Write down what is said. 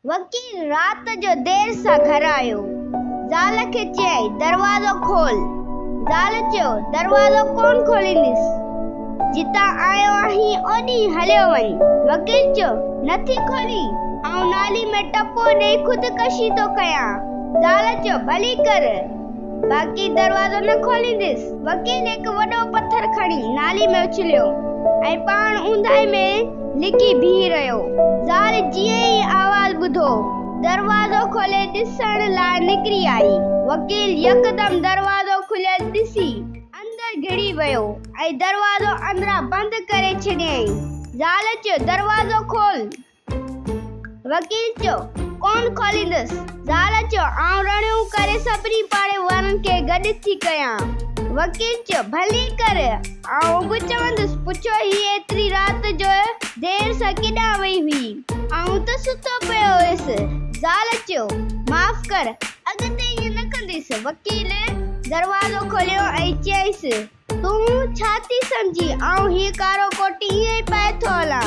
वकील रात जो देर सां घर आयो। ज़ाल खे चयई दरवाज़ो खोल। ज़ाल चयो दरवाज़ो कोन खोलींदसि, जितां आयो आहीं ओॾी हलियो वञ। वकील चयो नथी खोली, आउं नाली में टपो ॾेई ख़ुदकशी थो कयां। ज़ाल चयो भली कर, बाक़ी दरवाज़ो न खोलींदसि। वकील हिकु वॾो पत्थर खणी नाली में उछलियो ऐं पाण ऊंदाई में लिकी बीह रहियो। ज़ाल जीअं ई आवाज़ ॿुधो दरवाज़ो खोले ॾिसण लाइ निकिरी आई। वकील यकदम दरवाज़ो खुलियल ॾिसी अंदर घिड़ी वियो ऐं दरवाज़ो अंदरां बंदि करे छॾियईं। ज़ाल चयो दरवाज़ो खोल। वकील चयो कोन खोलींदसि। ज़ाल चयो आउं रड़ियूं करे सभिनी पाड़े वारनि खे गॾु थी कयां। वकील चयो भली कर, आउं बि चवंदुसि पुछो ही एतिरी राति जो देर सां केॾां वई हुई, आउं त सुतो पियो हुयसि। ज़ाल चयो माफ़ कर, अॻिते ईअं न कंदसि। वकील दरवाज़ो खोलियो ऐं चयईसि तूं छा थी सम्झी आउं हीअ कारो कोट ईअं ई पाए थो हलां?